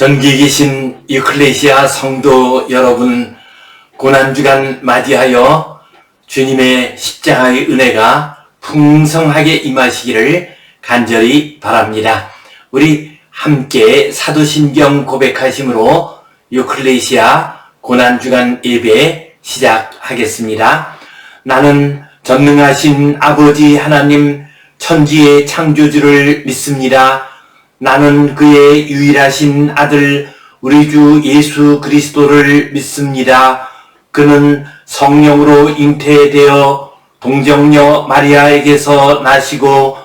전국에 계신 유클레시아 성도 여러분, 고난주간 맞이하여 주님의 십자가의 은혜가 풍성하게 임하시기를 간절히 바랍니다. 우리 함께 사도신경 고백하심으로 유클레시아 고난주간 예배 시작하겠습니다. 나는 전능하신 아버지 하나님 천지의 창조주를 믿습니다. 나는 그의 유일하신 아들 우리 주 예수 그리스도를 믿습니다. 그는 성령으로 잉태되어 동정녀 마리아에게서 나시고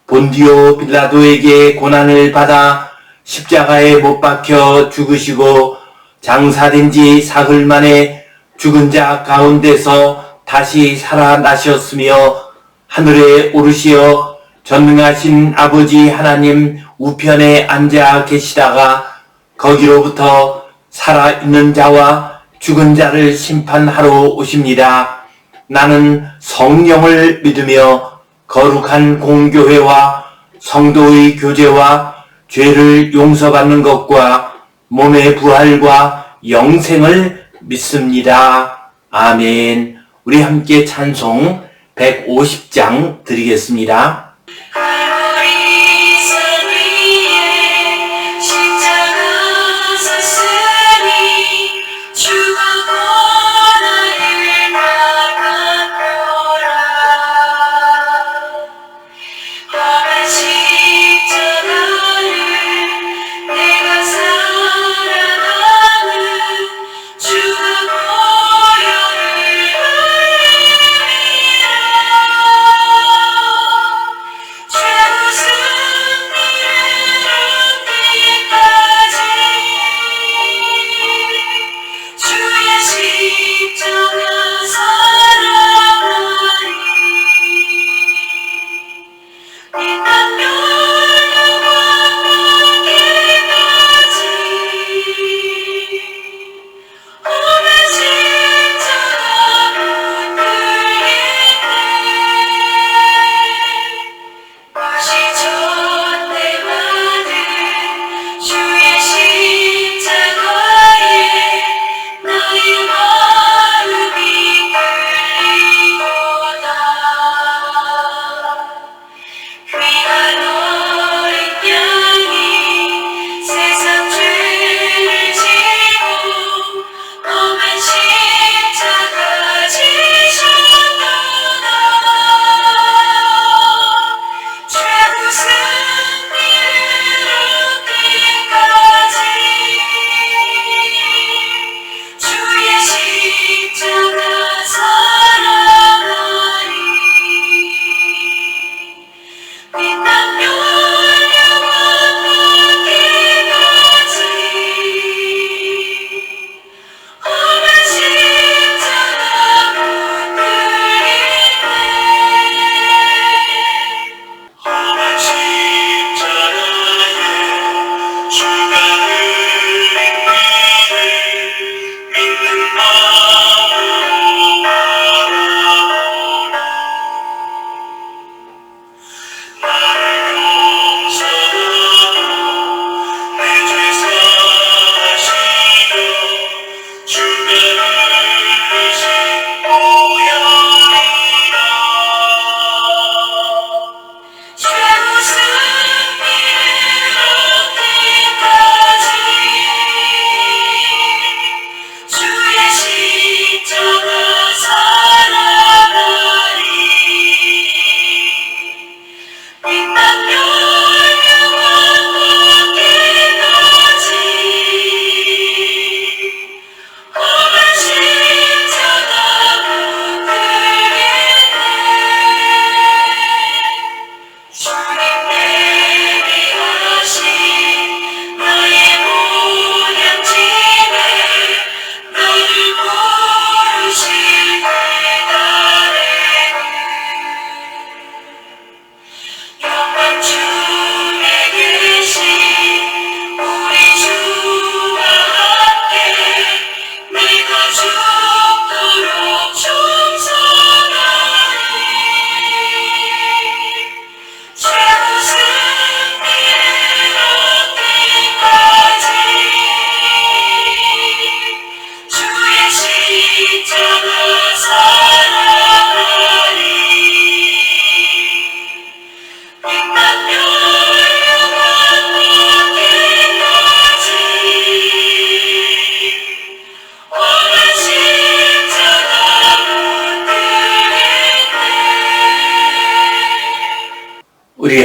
본디오 빌라도에게 고난을 받아 십자가에 못 박혀 죽으시고 장사된 지 사흘 만에 죽은 자 가운데서 다시 살아나셨으며 하늘에 오르시어 전능하신 아버지 하나님 우편에 앉아 계시다가 거기로부터 살아있는 자와 죽은 자를 심판하러 오십니다. 나는 성령을 믿으며 거룩한 공교회와 성도의 교제와 죄를 용서받는 것과 몸의 부활과 영생을 믿습니다. 아멘. 우리 함께 찬송 150장 드리겠습니다.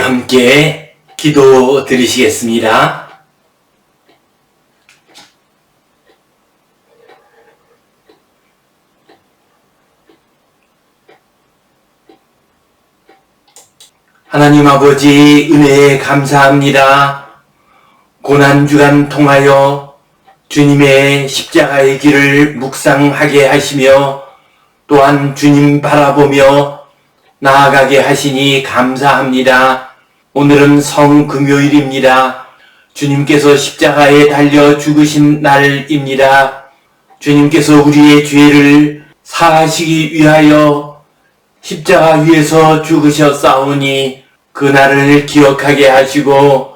함께 기도 드리시겠습니다. 하나님 아버지, 은혜에 감사합니다. 고난주간 통하여 주님의 십자가의 길을 묵상하게 하시며 또한 주님 바라보며 나아가게 하시니 감사합니다. 오늘은 성금요일입니다. 주님께서 십자가에 달려 죽으신 날입니다. 주님께서 우리의 죄를 사하시기 위하여 십자가 위에서 죽으셨사오니 그날을 기억하게 하시고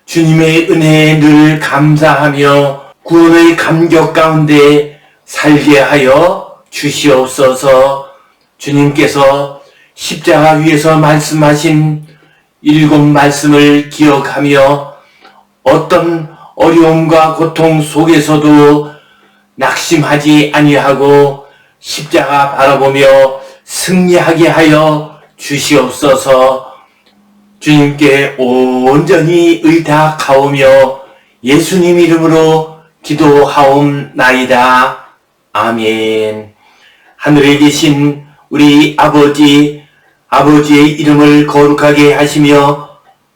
주님의 은혜에 늘 감사하며 구원의 감격 가운데 살게 하여 주시옵소서. 주님께서 십자가 위에서 말씀하신 7 말씀을 기억하며 어떤 어려움과 고통 속에서도 낙심하지 아니하고 십자가 바라보며 승리하게 하여 주시옵소서. 주님께 온전히 의탁하오며 예수님 이름으로 기도하옵나이다. 아멘. 하늘에 계신 우리 아버지, 아버지의 이름을 거룩하게 하시며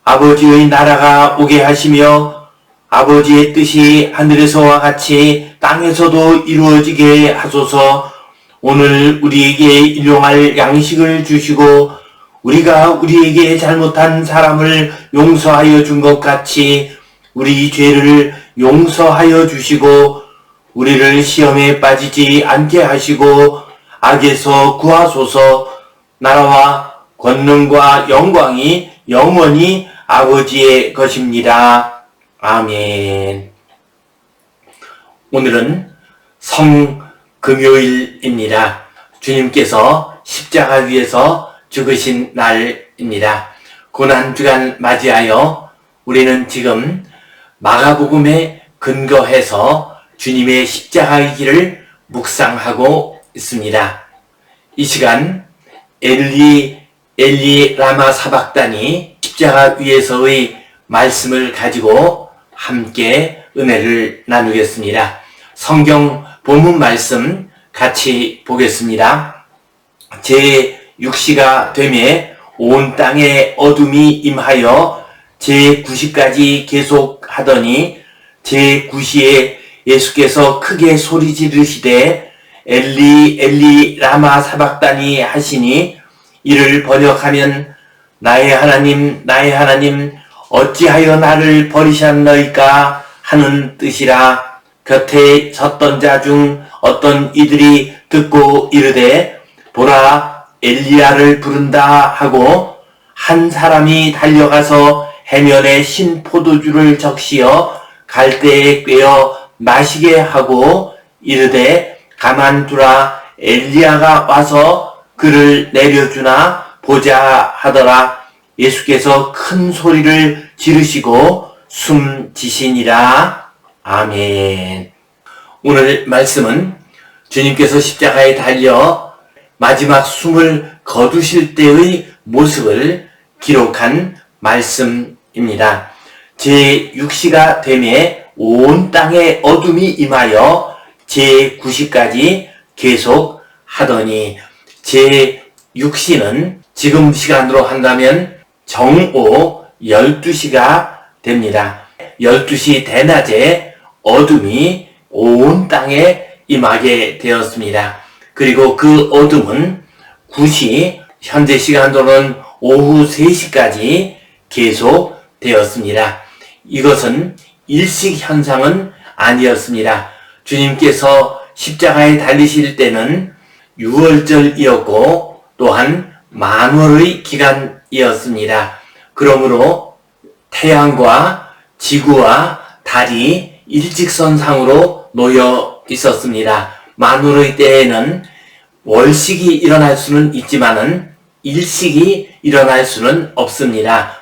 아버지의 나라가 오게 하시며 아버지의 뜻이 하늘에서와 같이 땅에서도 이루어지게 하소서. 오늘 우리에게 일용할 양식을 주시고 우리가 우리에게 잘못한 사람을 용서하여 준 것 같이 우리 죄를 용서하여 주시고 우리를 시험에 빠지지 않게 하시고 악에서 구하소서. 나라와 권능과 영광이 영원히 아버지의 것입니다. 아멘. 오늘은 성금요일입니다. 주님께서 십자가 위에서 죽으신 날입니다. 고난주간 맞이하여 우리는 지금 마가복음에 근거해서 주님의 십자가의 길을 묵상하고 있습니다. 이 시간 엘리 엘리 라마 사박다니 십자가 위에서의 말씀을 가지고 함께 은혜를 나누겠습니다. 성경 본문 말씀 같이 보겠습니다. 제6시가 되매 온 땅에 어둠이 임하여 제9시까지 계속하더니 제9시에 예수께서 크게 소리 지르시되 엘리 엘리 라마 사박다니 하시니 이를 번역하면 나의 하나님 나의 하나님 어찌하여 나를 버리셨나이까 하는 뜻이라. 곁에 섰던 자 중 어떤 이들이 듣고 이르되 보라 엘리야를 부른다 하고 한 사람이 달려가서 해면에 신 포도주를 적시어 갈대에 꿰어 마시게 하고 이르되 가만두라 엘리야가 와서 그를 내려주나 보자 하더라. 예수께서 큰 소리를 지르시고 숨지시니라. 아멘. 오늘 말씀은 주님께서 십자가에 달려 마지막 숨을 거두실 때의 모습을 기록한 말씀입니다. 제6시가 되매 온 땅에 어둠이 임하여 제9시까지 계속 하더니 제6시는 지금 시간으로 한다면 정오 12시가 됩니다. 12시 대낮에 어둠이 온 땅에 임하게 되었습니다. 그리고 그 어둠은 9시 현재 시간으로는 오후 3시까지 계속 되었습니다. 이것은 일식 현상은 아니었습니다. 주님께서 십자가에 달리실 때는 6월절이었고 또한 만월의 기간이었습니다. 그러므로 태양과 지구와 달이 일직선상으로 놓여 있었습니다. 만월의 때에는 월식이 일어날 수는 있지만은 일식이 일어날 수는 없습니다.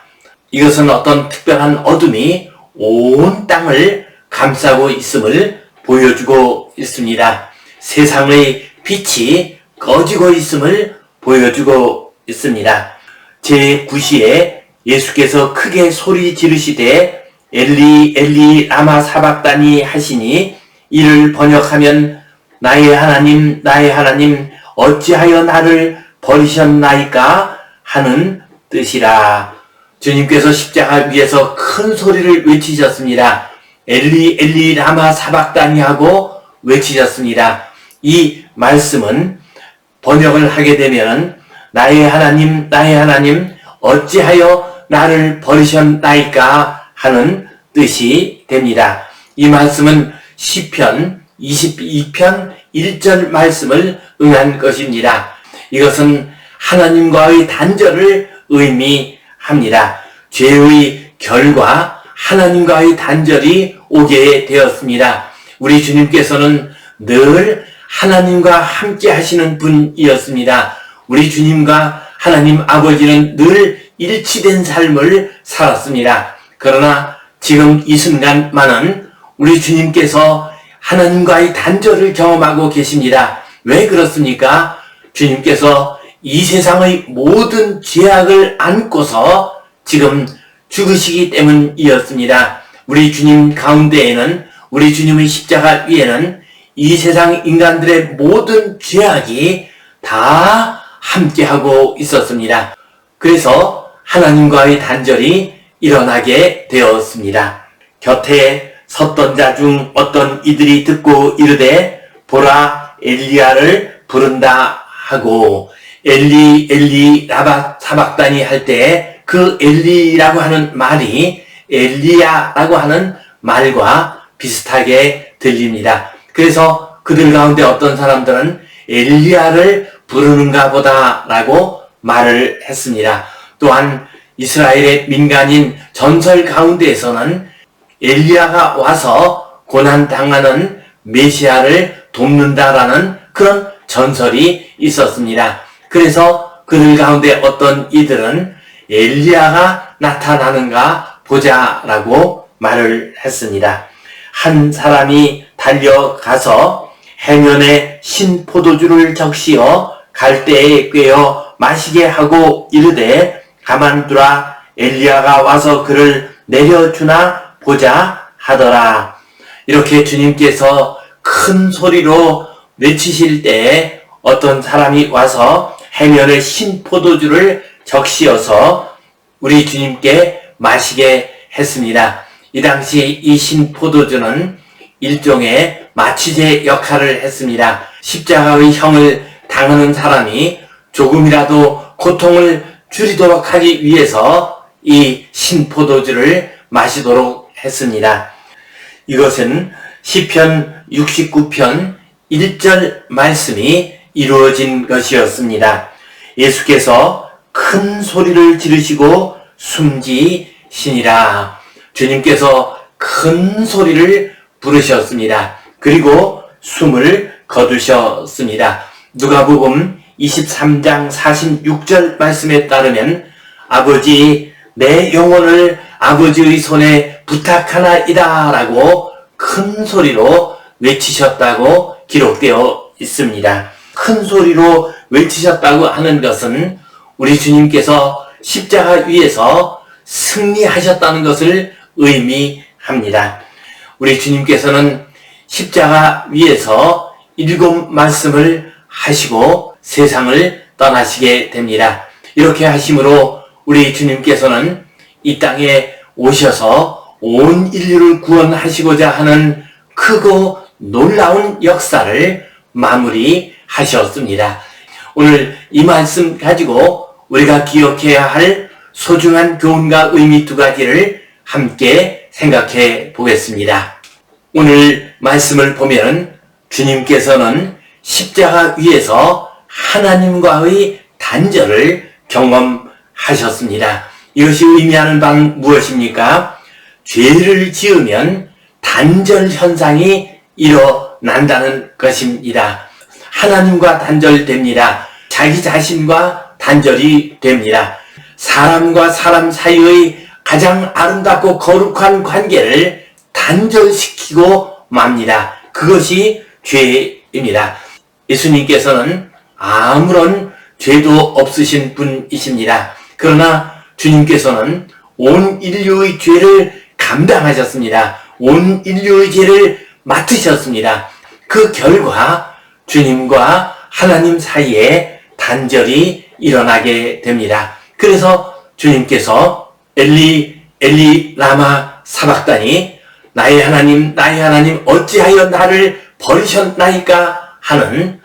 이것은 어떤 특별한 어둠이 온 땅을 감싸고 있음을 보여주고 있습니다. 세상의 빛이 꺼지고 있음을 보여주고 있습니다. 제9시에 예수께서 크게 소리 지르시되 엘리 엘리 라마 사박다니 하시니 이를 번역하면 나의 하나님 어찌하여 나를 버리셨나이까 하는 뜻이라. 주님께서 십자가 위에서 큰 소리를 외치셨습니다. 엘리 엘리 라마 사박다니 하고 외치셨습니다. 이 말씀은 번역을 하게 되면 나의 하나님 어찌하여 나를 버리셨나이까 하는 뜻이 됩니다. 이 말씀은 시편 22편 1절 말씀을 응한 것입니다. 이것은 하나님과의 단절을 의미합니다. 죄의 결과 하나님과의 단절이 오게 되었습니다. 우리 주님께서는 늘 하나님과 함께 하시는 분이었습니다. 우리 주님과 하나님 아버지는 늘 일치된 삶을 살았습니다. 그러나 지금 이 순간만은 우리 주님께서 하나님과의 단절을 경험하고 계십니다. 왜 그렇습니까? 주님께서 이 세상의 모든 죄악을 안고서 지금 죽으시기 때문이었습니다. 우리 주님 가운데에는, 우리 주님의 십자가 위에는 이 세상 인간들의 모든 죄악이 다 함께하고 있었습니다. 그래서 하나님과의 단절이 일어나게 되었습니다. 곁에 섰던 자 중 어떤 이들이 듣고 이르되 보라 엘리야를 부른다 하고, 엘리 엘리 라바 사박다니 할 때 그 엘리라고 하는 말이 엘리야라고 하는 말과 비슷하게 들립니다. 그래서 그들 가운데 어떤 사람들은 엘리야를 부르는가 보다 라고 말을 했습니다. 또한 이스라엘의 민간인 전설 가운데에서는 엘리야가 와서 고난당하는 메시아를 돕는다라는 그런 전설이 있었습니다. 그래서 그들 가운데 어떤 이들은 엘리야가 나타나는가 보자라고 말을 했습니다. 한 사람이 달려가서 해면에 신 포도주를 적시어 갈대에 꿰어 마시게 하고 이르되 가만두라 엘리야가 와서 그를 내려주나 보자 하더라. 이렇게 주님께서 큰 소리로 외치실 때에 어떤 사람이 와서 해면에 신 포도주를 적시어서 우리 주님께 마시게 했습니다. 이 당시 이 신 포도주는 일종의 마취제 역할을 했습니다. 십자가의 형을 당하는 사람이 조금이라도 고통을 줄이도록 하기 위해서 이 신포도주를 마시도록 했습니다. 이것은 시편 69편 1절 말씀이 이루어진 것이었습니다. 예수께서 큰 소리를 지르시고 숨지시니라. 주님께서 큰 소리를 부르셨습니다. 그리고 숨을 거두셨습니다. 누가복음 23장 46절 말씀에 따르면 아버지 내 영혼을 아버지의 손에 부탁하나이다 라고 큰 소리로 외치셨다고 기록되어 있습니다. 큰 소리로 외치셨다고 하는 것은 우리 주님께서 십자가 위에서 승리하셨다는 것을 의미합니다. 우리 주님께서는 십자가 위에서 7 말씀을 하시고 세상을 떠나시게 됩니다. 이렇게 하심으로 우리 주님께서는 이 땅에 오셔서 온 인류를 구원하시고자 하는 크고 놀라운 역사를 마무리하셨습니다. 오늘 이 말씀 가지고 우리가 기억해야 할 소중한 교훈과 의미 2가지를 함께 생각해 보겠습니다. 오늘 말씀을 보면 주님께서는 십자가 위에서 하나님과의 단절을 경험하셨습니다. 이것이 의미하는 바는 무엇입니까? 죄를 지으면 단절 현상이 일어난다는 것입니다. 하나님과 단절됩니다. 자기 자신과 단절이 됩니다. 사람과 사람 사이의 가장 아름답고 거룩한 관계를 단절시키고 맙니다. 그것이 죄입니다. 예수님께서는 아무런 죄도 없으신 분이십니다. 그러나 주님께서는 온 인류의 죄를 감당하셨습니다. 온 인류의 죄를 맡으셨습니다. 그 결과 주님과 하나님 사이에 단절이 일어나게 됩니다. 그래서 주님께서 엘리 엘리 라마 사박다니 나의 하나님 어찌하여 나를 버리셨나이까 하는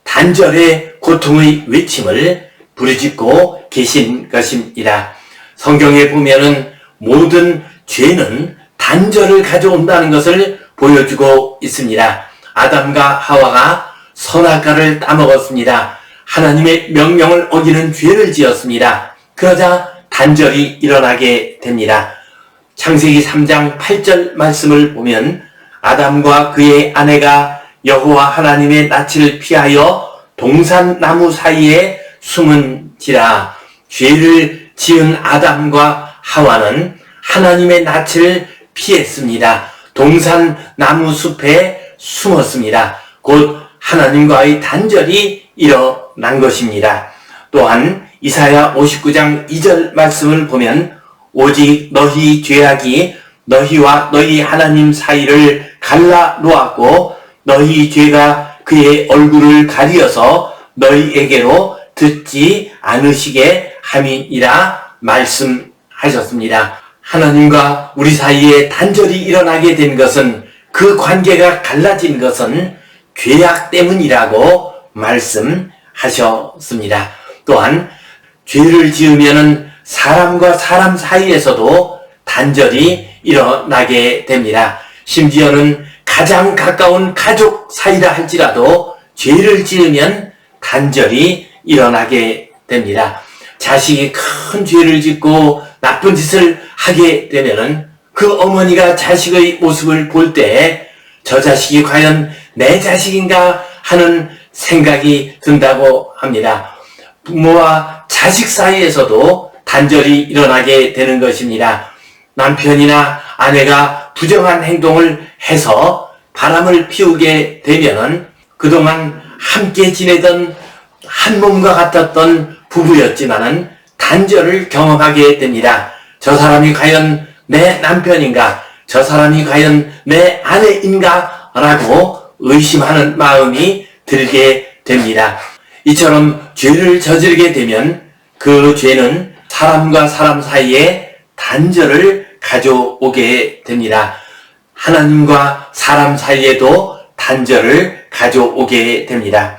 단절의 고통의 외침을 부르짖고 계신 것입니다. 성경에 보면은 모든 죄는 단절을 가져온다는 것을 보여주고 있습니다. 아담과 하와가 선악과를 따먹었습니다. 하나님의 명령을 어기는 죄를 지었습니다. 그러자 단절이 일어나게 됩니다. 창세기 3장 8절 말씀을 보면 아담과 그의 아내가 여호와 하나님의 낯을 피하여 동산나무 사이에 숨은지라. 죄를 지은 아담과 하와는 하나님의 낯을 피했습니다. 동산나무 숲에 숨었습니다. 곧 하나님과의 단절이 일어난 것입니다. 또한 이사야 59장 2절 말씀을 보면 오직 너희 죄악이 너희와 너희 하나님 사이를 갈라 놓았고 너희 죄가 그의 얼굴을 가리어서 너희에게로 듣지 않으시게 함이니라 말씀하셨습니다. 하나님과 우리 사이에 단절이 일어나게 된 것은, 그 관계가 갈라진 것은 죄악 때문이라고 말씀하셨습니다. 또한 죄를 지으면은 사람과 사람 사이에서도 단절이 일어나게 됩니다. 심지어는 가장 가까운 가족 사이라 할지라도 죄를 지으면 단절이 일어나게 됩니다. 자식이 큰 죄를 짓고 나쁜 짓을 하게 되면은 그 어머니가 자식의 모습을 볼 때 저 자식이 과연 내 자식인가 하는 생각이 든다고 합니다. 부모와 자식 사이에서도 단절이 일어나게 되는 것입니다. 남편이나 아내가 부정한 행동을 해서 바람을 피우게 되면은 그동안 함께 지내던 한 몸과 같았던 부부였지만은 단절을 경험하게 됩니다. 저 사람이 과연 내 남편인가? 저 사람이 과연 내 아내인가? 라고 의심하는 마음이 들게 됩니다. 이처럼 죄를 저지르게 되면 그 죄는 사람과 사람 사이에 단절을 가져오게 됩니다. 하나님과 사람 사이에도 단절을 가져오게 됩니다.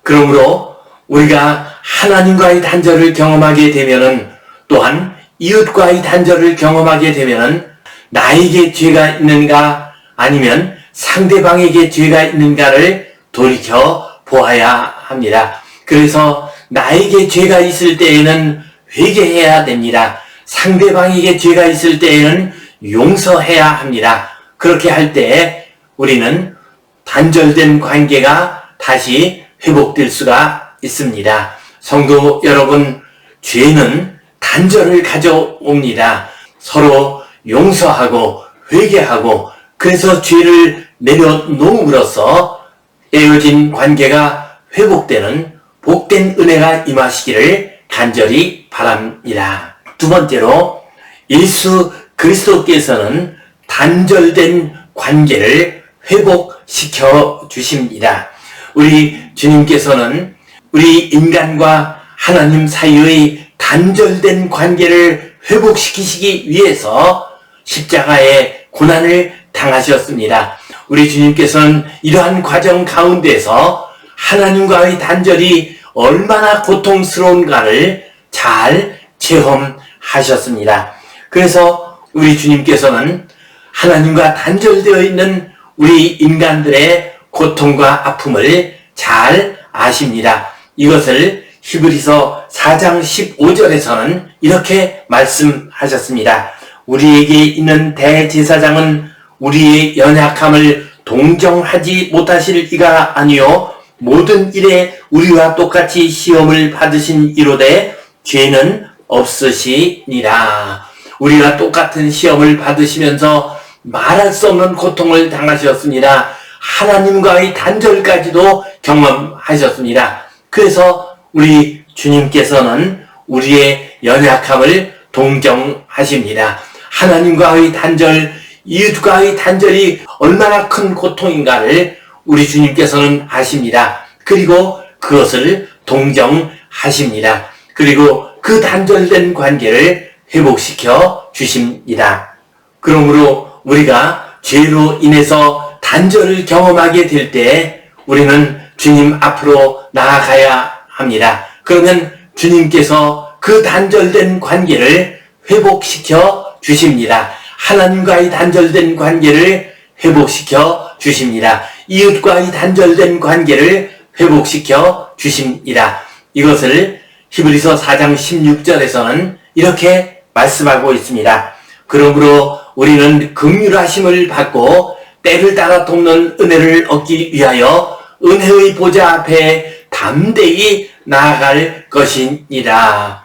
그러므로 우리가 하나님과의 단절을 경험하게 되면은, 또한 이웃과의 단절을 경험하게 되면은 나에게 죄가 있는가 아니면 상대방에게 죄가 있는가를 돌이켜 보아야 합니다. 그래서 나에게 죄가 있을 때에는 회개해야 됩니다. 상대방에게 죄가 있을 때에는 용서해야 합니다. 그렇게 할 때 우리는 단절된 관계가 다시 회복될 수가 있습니다. 성도 여러분, 죄는 단절을 가져옵니다. 서로 용서하고 회개하고, 그래서 죄를 내려놓음으로써 깨어진 관계가 회복되는 복된 은혜가 임하시기를 간절히 바랍니다. 두 번째로, 예수 그리스도께서는 단절된 관계를 회복시켜 주십니다. 우리 주님께서는 우리 인간과 하나님 사이의 단절된 관계를 회복시키시기 위해서 십자가의 고난을 당하셨습니다. 우리 주님께서는 이러한 과정 가운데서 하나님과의 단절이 얼마나 고통스러운가를 잘 체험하셨습니다. 그래서 우리 주님께서는 하나님과 단절되어 있는 우리 인간들의 고통과 아픔을 잘 아십니다. 이것을 히브리서 4장 15절에서는 이렇게 말씀하셨습니다. 우리에게 있는 대제사장은 우리의 연약함을 동정하지 못하실 이가 아니요 모든 일에 우리와 똑같이 시험을 받으신 이로되 죄는 없으시니라. 우리와 똑같은 시험을 받으시면서 말할 수 없는 고통을 당하셨습니다. 하나님과의 단절까지도 경험하셨습니다. 그래서 우리 주님께서는 우리의 연약함을 동정하십니다. 하나님과의 단절, 이웃과의 단절이 얼마나 큰 고통인가를 우리 주님께서는 아십니다. 그리고 그것을 동정하십니다. 그리고 그 단절된 관계를 회복시켜 주십니다. 그러므로 우리가 죄로 인해서 단절을 경험하게 될 때 우리는 주님 앞으로 나아가야 합니다. 그러면 주님께서 그 단절된 관계를 회복시켜 주십니다. 하나님과의 단절된 관계를 회복시켜 주십니다. 이웃과의 단절된 관계를 회복시켜 주십니다. 이것을 히브리서 4장 16절에서는 이렇게 말씀하고 있습니다. 그러므로 우리는 긍휼하심을 받고 때를 따라 돕는 은혜를 얻기 위하여 은혜의 보좌 앞에 담대히 나아갈 것이니라.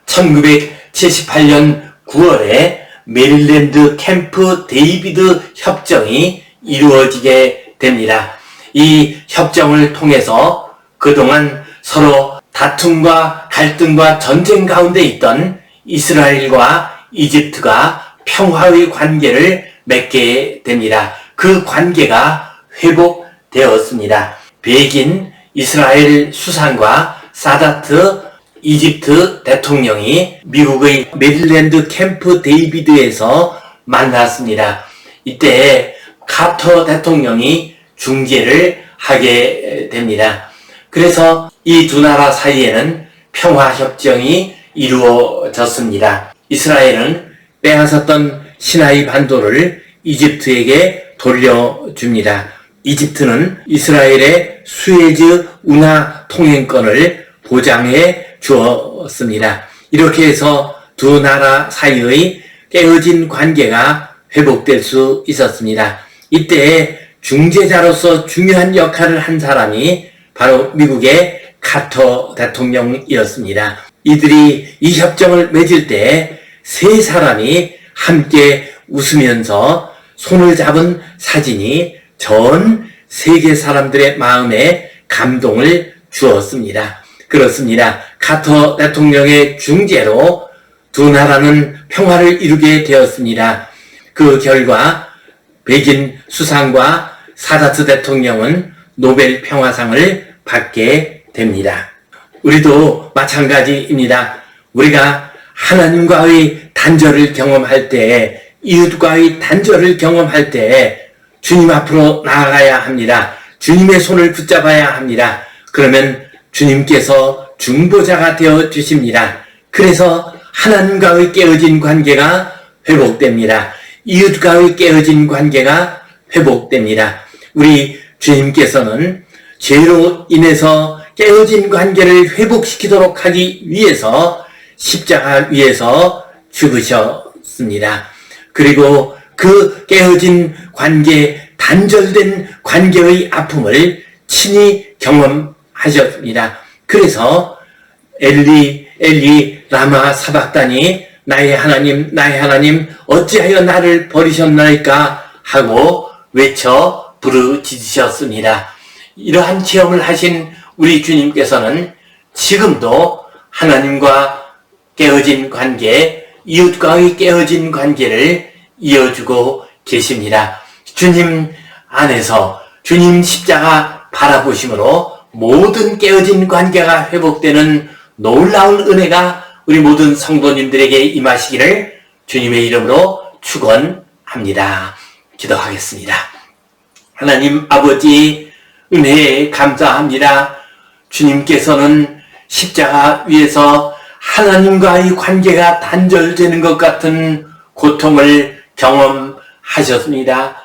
1978년 9월에 메릴랜드 캠프 데이비드 협정이 이루어지게 됩니다. 이 협정을 통해서 그동안 서로 다툼과 갈등과 전쟁 가운데 있던 이스라엘과 이집트가 평화의 관계를 맺게 됩니다. 그 관계가 회복되었습니다. 백인 이스라엘 수상과 사다트 이집트 대통령이 미국의 메릴랜드 캠프 데이비드에서 만났습니다. 이때 카터 대통령이 중재를 하게 됩니다. 그래서 이 두 나라 사이에는 평화협정이 이루어졌습니다. 이스라엘은 빼앗았던 시나이 반도를 이집트에게 돌려줍니다. 이집트는 이스라엘의 수에즈 운하 통행권을 보장해 주었습니다. 이렇게 해서 두 나라 사이의 깨어진 관계가 회복될 수 있었습니다. 이때 중재자로서 중요한 역할을 한 사람이 바로 미국의 카터 대통령이었습니다. 이들이 이 협정을 맺을 때 세 사람이 함께 웃으면서 손을 잡은 사진이 전 세계 사람들의 마음에 감동을 주었습니다. 그렇습니다. 카터 대통령의 중재로 두 나라는 평화를 이루게 되었습니다. 그 결과 백인 수상과 사다트 대통령은 노벨 평화상을 받게 됩니다. 우리도 마찬가지입니다. 우리가 하나님과의 단절을 경험할 때, 이웃과의 단절을 경험할 때 주님 앞으로 나아가야 합니다. 주님의 손을 붙잡아야 합니다. 그러면 주님께서 중보자가 되어 주십니다. 그래서 하나님과의 깨어진 관계가 회복됩니다. 이웃과의 깨어진 관계가 회복됩니다. 우리 주님께서는 죄로 인해서 깨어진 관계를 회복시키도록 하기 위해서 십자가 위에서 죽으셨습니다. 그리고 그 깨어진 관계, 단절된 관계의 아픔을 친히 경험하셨습니다. 그래서 엘리 라마 사박다니 나의 하나님 어찌하여 나를 버리셨나이까 하고 외쳐 부르짖으셨습니다. 이러한 체험을 하신 우리 주님께서는 지금도 하나님과 깨어진 관계, 이웃과의 깨어진 관계를 이어주고 계십니다. 주님 안에서 주님 십자가 바라보심으로 모든 깨어진 관계가 회복되는 놀라운 은혜가 우리 모든 성도님들에게 임하시기를 주님의 이름으로 축원합니다. 기도하겠습니다. 하나님 아버지 은혜에 감사합니다. 주님께서는 십자가 위에서 하나님과의 관계가 단절되는 것 같은 고통을 경험하셨습니다.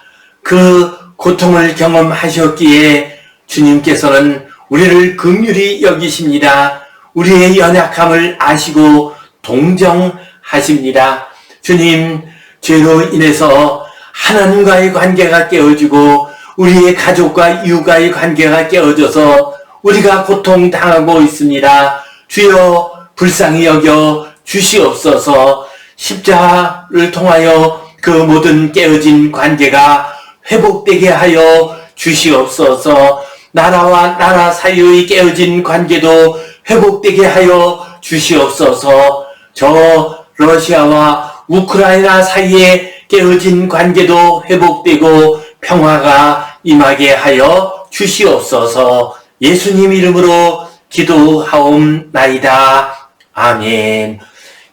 그 고통을 경험하셨기에 주님께서는 우리를 긍휼히 여기십니다. 우리의 연약함을 아시고 동정하십니다. 주님, 죄로 인해서 하나님과의 관계가 깨어지고 우리의 가족과 이웃과의 관계가 깨어져서 우리가 고통당하고 있습니다. 주여 불쌍히 여겨 주시옵소서. 십자가를 통하여 그 모든 깨어진 관계가 회복되게 하여 주시옵소서. 나라와 나라 사이의 깨어진 관계도 회복되게 하여 주시옵소서. 저 러시아와 우크라이나 사이에 깨어진 관계도 회복되고 평화가 임하게 하여 주시옵소서. 예수님 이름으로 기도하옵나이다. 아멘.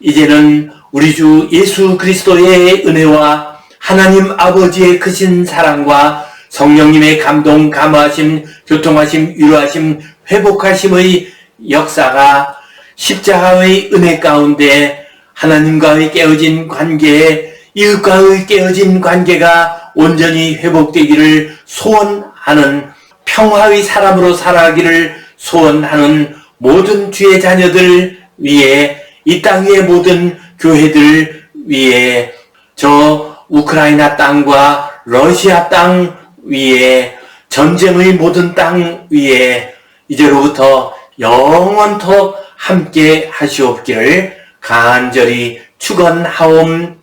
이제는 우리 주 예수 그리스도의 은혜와 하나님 아버지의 크신 사랑과 성령님의 감동, 감화하심, 교통하심, 위로하심, 회복하심의 역사가 십자가의 은혜 가운데 하나님과의 깨어진 관계, 이웃과의 깨어진 관계가 온전히 회복되기를 소원하는 평화의 사람으로 살아가기를 소원하는 모든 주의 자녀들 위에, 이 땅 위의 모든 교회들 위에, 저 우크라이나 땅과 러시아 땅 위에, 전쟁의 모든 땅 위에 이제로부터 영원토록 함께 하시옵기를 간절히 축원하옵나이다.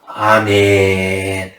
아멘.